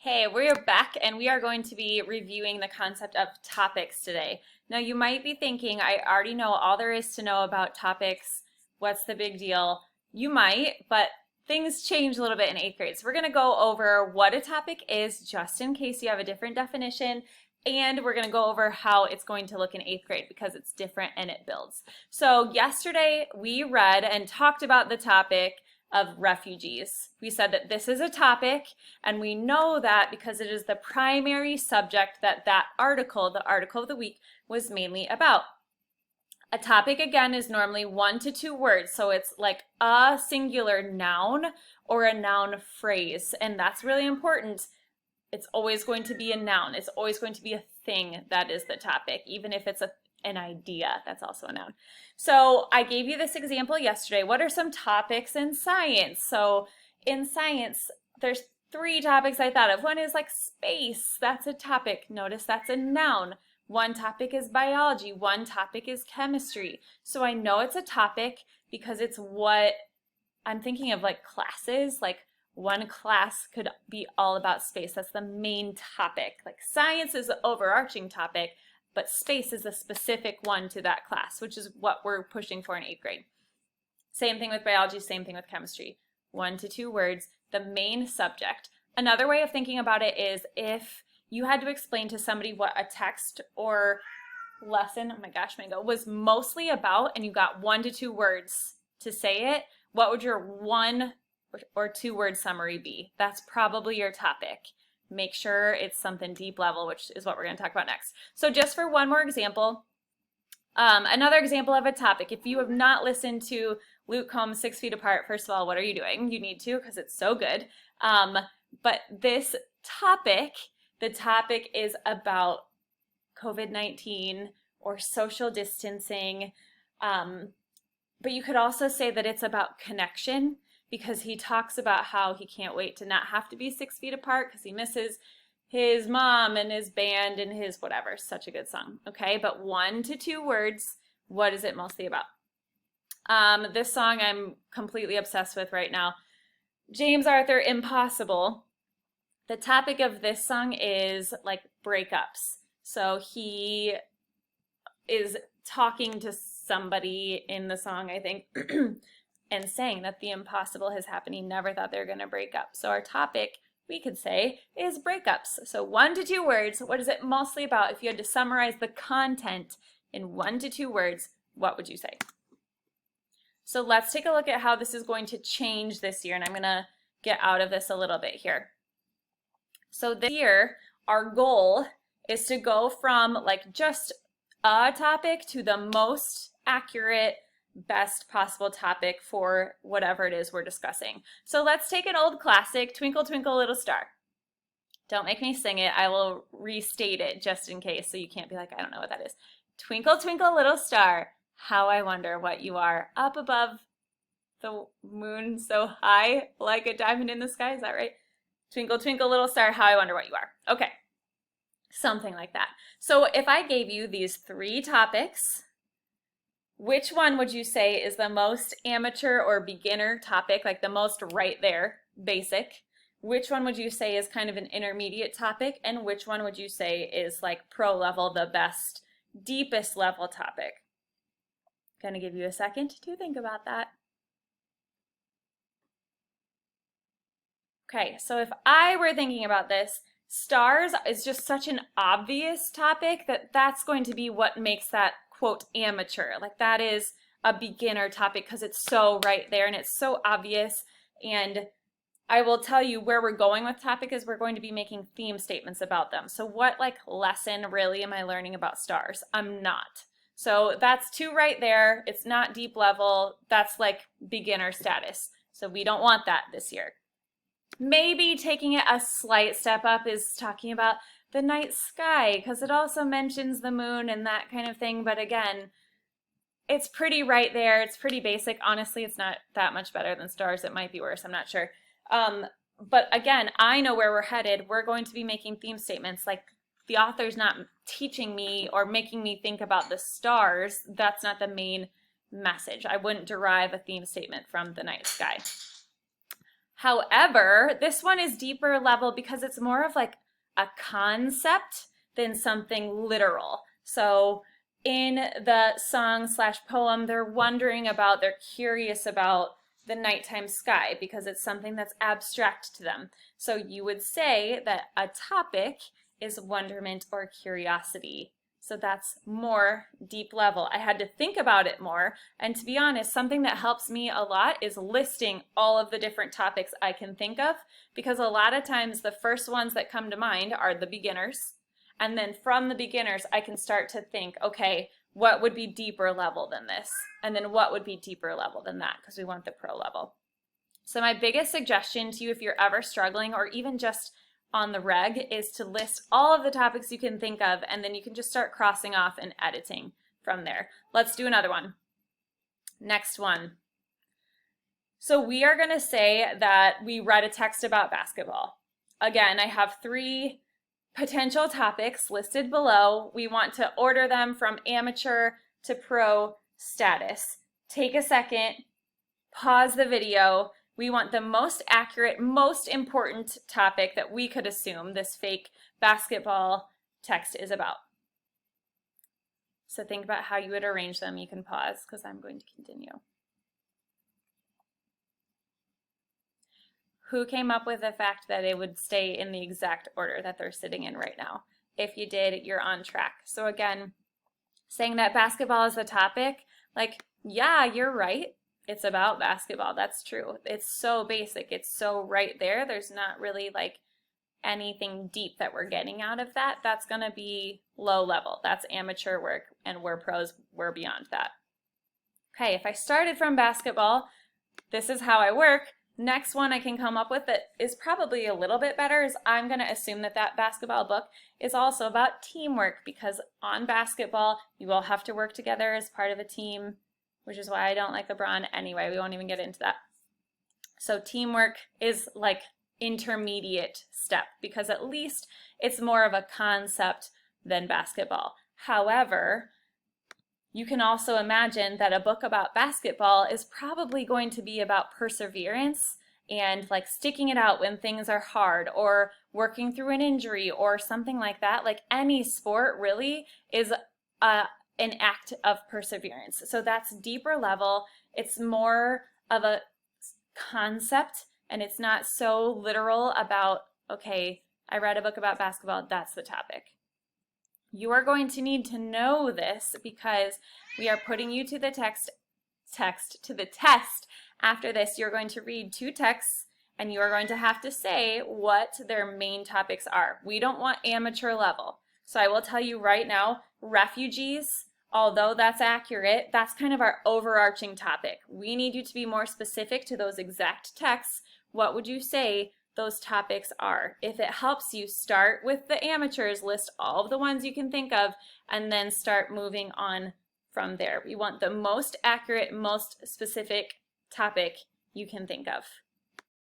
Hey, we're back and we are going to be reviewing the concept of topics today. Now, you might be thinking, I already know all there is to know about topics. What's the big deal? You might, but things change a little bit in eighth grade. So we're going to go over what a topic is, just in case you have a different definition, and we're going to go over how it's going to look in eighth grade because it's different and it builds. So yesterday we read and talked about the topic of refugees. We said that this is a topic, and we know that because it is the primary subject that that article, the article of the week, was mainly about. A topic, again, is normally 1 to 2 words, so it's like a singular noun or a noun phrase, and that's really important. It's always going to be a noun. It's always going to be a thing that is the topic, even if it's an idea, that's also a noun. So I gave you this example yesterday. What are some topics in science? So in science, there's 3 topics I thought of. One is like space, that's a topic. Notice that's a noun. One topic is biology, one topic is chemistry. So I know it's a topic because it's what I'm thinking of, like classes, like one class could be all about space. That's the main topic. Like science is the overarching topic, but space is a specific one to that class, which is what we're pushing for in 8th grade. Same thing with biology, same thing with chemistry. 1 to 2 words, the main subject. Another way of thinking about it is if you had to explain to somebody what a text or lesson, oh my gosh, Mango, was mostly about, and you got 1 to 2 words to say it, what would your 1 or 2 word summary be? That's probably your topic. Make sure it's something deep level, which is what we're going to talk about next. So just for one more example, another example of a topic. If you have not listened to Luke Combs' 6 Feet Apart, first of all, what are you doing? You need to, because it's so good. But this topic, the topic is about COVID-19 or social distancing. But you could also say that it's about connection, because he talks about how he can't wait to not have to be 6 feet apart because he misses his mom and his band and his whatever. Such a good song. Okay, but 1 to 2 words. What is it mostly about? This song I'm completely obsessed with right now. James Arthur, Impossible. The topic of this song is like breakups. So he is talking to somebody in the song, I think, and saying that the impossible has happened. He never thought they were going to break up. So our topic, we could say, is breakups. So 1 to 2 words. What is it mostly about? If you had to summarize the content in 1 to 2 words, what would you say? So let's take a look at how this is going to change this year, and I'm going to get out of this a little bit here. So this year, our goal is to go from like just a topic to the most accurate, best possible topic for whatever it is we're discussing. So let's take an old classic, Twinkle Twinkle Little Star. Don't make me sing it. I will restate it just in case so you can't be like, I don't know what that is. Twinkle Twinkle Little Star, how I wonder what you are, up above the moon so high like a diamond in the sky. Is that right? Twinkle Twinkle Little Star, how I wonder what you are. Okay, something like that. So if I gave you these 3 topics, which one would you say is the most amateur or beginner topic, like the most right there, basic? Which one would you say is kind of an intermediate topic? And which one would you say is like pro level, the best, deepest level topic? Gonna give you a second to think about that. Okay, so if I were thinking about this, stars is just such an obvious topic that that's going to be what makes that quote amateur. Like that is a beginner topic because it's so right there and it's so obvious. And I will tell you where we're going with topic is we're going to be making theme statements about them. So what like lesson really am I learning about stars? I'm not. So that's 2 right there. It's not deep level. That's like beginner status. So we don't want that this year. Maybe taking it a slight step up is talking about the night sky, because it also mentions the moon and that kind of thing. But again, it's pretty right there. It's pretty basic. Honestly, it's not that much better than stars. It might be worse. I'm not sure. But again, I know where we're headed. We're going to be making theme statements. Like the author's not teaching me or making me think about the stars. That's not the main message. I wouldn't derive a theme statement from the night sky. However, this one is deeper level because it's more of like a concept than something literal. So in the song/poem, they're curious about the nighttime sky because it's something that's abstract to them. So you would say that a topic is wonderment or curiosity. So that's more deep level. I had to think about it more. And to be honest, something that helps me a lot is listing all of the different topics I can think of, because a lot of times the first ones that come to mind are the beginners. And then from the beginners, I can start to think, okay, what would be deeper level than this? And then what would be deeper level than that? Because we want the pro level. So my biggest suggestion to you, if you're ever struggling or even just on the reg, is to list all of the topics you can think of, and then you can just start crossing off and editing from there. Let's do another one. Next one. So we are going to say that we read a text about basketball. Again, I have 3 potential topics listed below. We want to order them from amateur to pro status. Take a second, pause the video. We want the most accurate, most important topic that we could assume this fake basketball text is about. So think about how you would arrange them. You can pause because I'm going to continue. Who came up with the fact that it would stay in the exact order that they're sitting in right now? If you did, you're on track. So again, saying that basketball is the topic, like, yeah, you're right. It's about basketball. That's true. It's so basic. It's so right there. There's not really like anything deep that we're getting out of that. That's going to be low level. That's amateur work, and we're pros. We're beyond that. Okay, if I started from basketball, this is how I work. Next one I can come up with that is probably a little bit better is I'm going to assume that that basketball book is also about teamwork, because on basketball, you all have to work together as part of a team, which is why I don't like LeBron anyway. We won't even get into that. So teamwork is like intermediate step, because at least it's more of a concept than basketball. However, you can also imagine that a book about basketball is probably going to be about perseverance and like sticking it out when things are hard, or working through an injury or something like that. Like any sport really is an act of perseverance. So that's deeper level. It's more of a concept, and it's not so literal about, okay, I read a book about basketball, that's the topic. You are going to need to know this because we are putting you to the test. After this, you're going to read 2 texts, and you are going to have to say what their main topics are. We don't want amateur level. So I will tell you right now, refugees, although that's accurate, that's kind of our overarching topic. We need you to be more specific to those exact texts. What would you say those topics are? If it helps you, start with the amateurs, list all of the ones you can think of, and then start moving on from there. We want the most accurate, most specific topic you can think of.